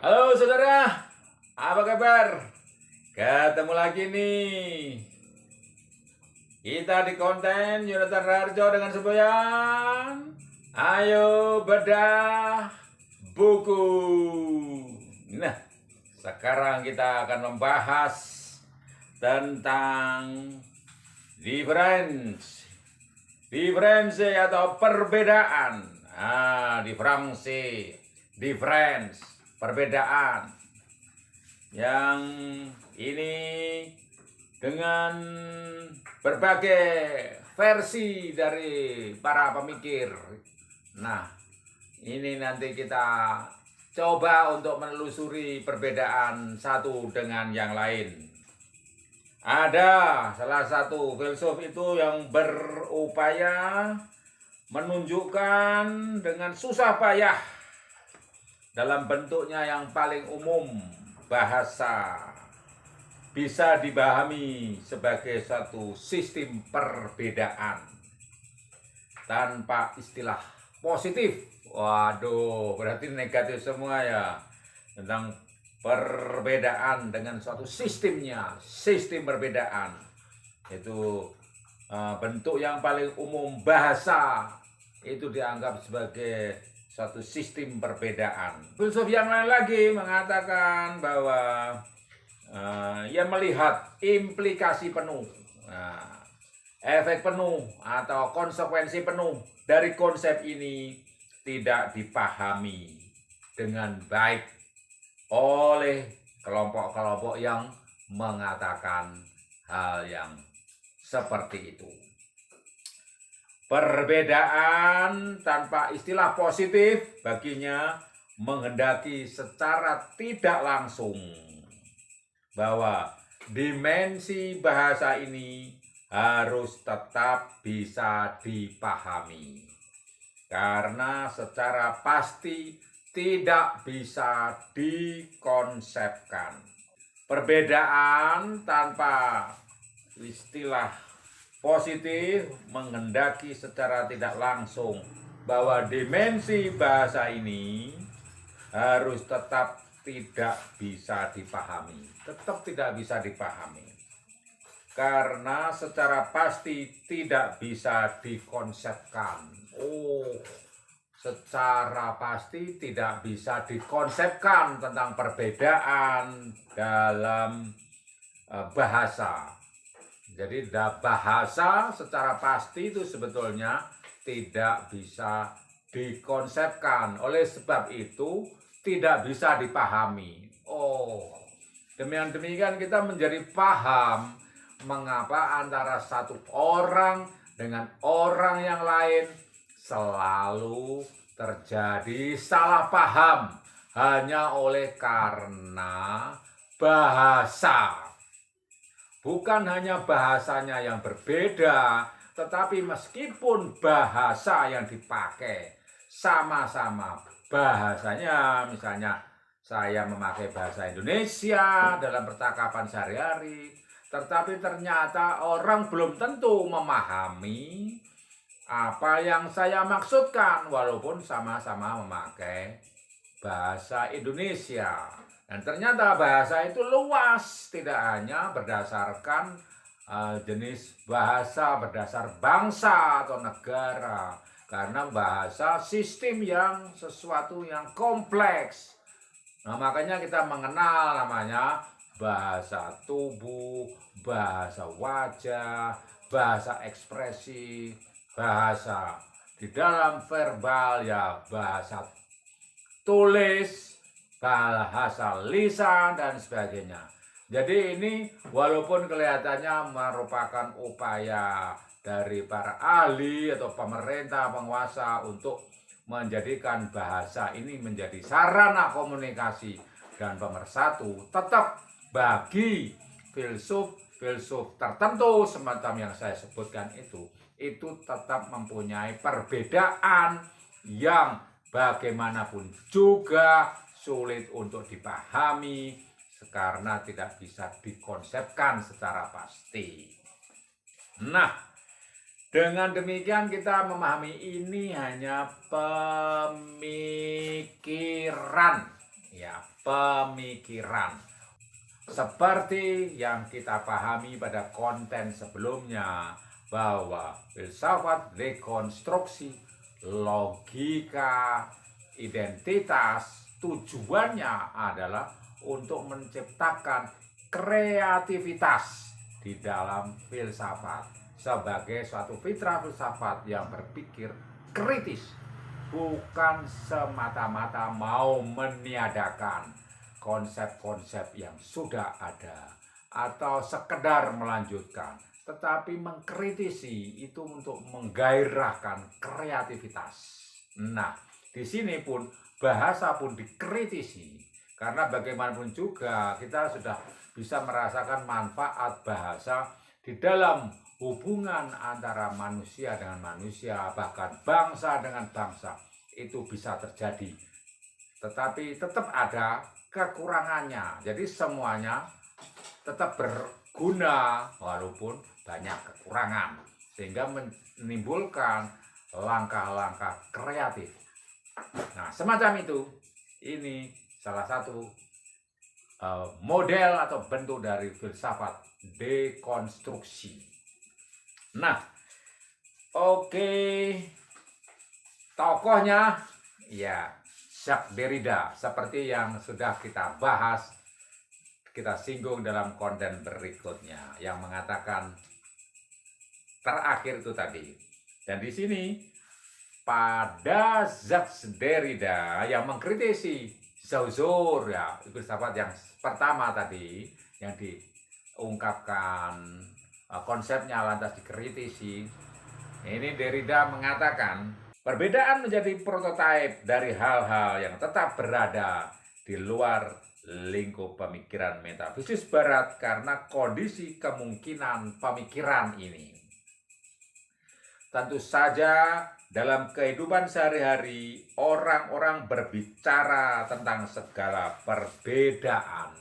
Halo saudara, apa kabar? Ketemu lagi nih. Kita di konten Yonatan Rarjo dengan semboyan. Ayo bedah buku. Nah, sekarang kita akan membahas tentang difference. Difference atau perbedaan. Difference, perbedaan. Yang ini dengan berbagai versi dari para pemikir. Nah, ini nanti kita coba untuk menelusuri perbedaan satu dengan yang lain. Ada salah satu filsuf itu yang berupaya menunjukkan dengan susah payah dalam bentuknya yang paling umum, bahasa bisa dipahami sebagai satu sistem perbedaan tanpa istilah positif. Waduh, berarti negatif semua ya, tentang perbedaan dengan suatu sistemnya, sistem perbedaan. Itu bentuk yang paling umum, bahasa itu dianggap sebagai suatu sistem perbedaan. Filsuf yang lain lagi mengatakan bahwa ia melihat implikasi penuh, efek penuh atau konsekuensi penuh dari konsep ini tidak dipahami dengan baik oleh kelompok-kelompok yang mengatakan hal yang seperti itu. Perbedaan tanpa istilah positif baginya menghendaki secara tidak langsung bahwa dimensi bahasa ini harus tetap bisa dipahami, karena secara pasti tidak bisa dikonsepkan. Perbedaan tanpa istilah positif menghendaki secara tidak langsung bahwa dimensi bahasa ini harus tetap tidak bisa dipahami. Tetap tidak bisa dipahami. Karena secara pasti tidak bisa dikonsepkan. Secara pasti tidak bisa dikonsepkan tentang perbedaan dalam bahasa. Jadi bahasa secara pasti itu sebetulnya tidak bisa dikonsepkan. Oleh sebab itu tidak bisa dipahami. Demikian kita menjadi paham mengapa antara satu orang dengan orang yang lain selalu terjadi salah paham hanya oleh karena bahasa. Bukan hanya bahasanya yang berbeda, tetapi meskipun bahasa yang dipakai sama-sama bahasanya, misalnya saya memakai bahasa Indonesia dalam percakapan sehari-hari, tetapi ternyata orang belum tentu memahami apa yang saya maksudkan walaupun sama-sama memakai bahasa Indonesia. Dan ternyata bahasa itu luas, tidak hanya berdasarkan jenis bahasa, berdasar bangsa atau negara. Karena bahasa sistem yang sesuatu yang kompleks. Nah, makanya kita mengenal namanya bahasa tubuh, bahasa wajah, bahasa ekspresi, bahasa di dalam verbal ya bahasa tulis, bahasa lisan dan sebagainya. Jadi ini walaupun kelihatannya merupakan upaya dari para ahli atau pemerintah, penguasa untuk menjadikan bahasa ini menjadi sarana komunikasi dan pemersatu, tetap bagi filsuf tertentu semacam yang saya sebutkan itu tetap mempunyai perbedaan yang bagaimanapun juga sulit untuk dipahami karena tidak bisa dikonsepkan secara pasti. Nah, dengan demikian kita memahami ini hanya pemikiran ya pemikiran. Seperti yang kita pahami pada konten sebelumnya, bahwa filsafat dekonstruksi, logika, identitas, tujuannya adalah untuk menciptakan kreativitas di dalam filsafat sebagai suatu fitrah filsafat yang berpikir kritis, bukan semata-mata mau meniadakan konsep-konsep yang sudah ada atau sekedar melanjutkan, tetapi mengkritisi itu untuk menggairahkan kreativitas. Nah, di sini pun bahasa pun dikritisi, karena bagaimanapun juga kita sudah bisa merasakan manfaat bahasa di dalam hubungan antara manusia dengan manusia, bahkan bangsa dengan bangsa, itu bisa terjadi. Tetapi tetap ada kekurangannya. Jadi semuanya tetap berguna walaupun banyak kekurangan, sehingga menimbulkan langkah-langkah kreatif. Nah, semacam itu. Ini salah satu model atau bentuk dari filsafat dekonstruksi. Nah, oke, tokohnya ya Jacques Derrida, seperti yang sudah kita bahas, kita singgung dalam konten berikutnya, yang mengatakan terakhir itu tadi. Dan di sini pada Jacques Derrida yang mengkritisi Saussure, ya filsafat yang pertama tadi yang diungkapkan konsepnya lantas dikritisi. Ini Derrida mengatakan perbedaan menjadi prototipe dari hal-hal yang tetap berada di luar lingkup pemikiran metafisis barat karena kondisi kemungkinan pemikiran ini. Tentu saja dalam kehidupan sehari-hari orang-orang berbicara tentang segala perbedaan.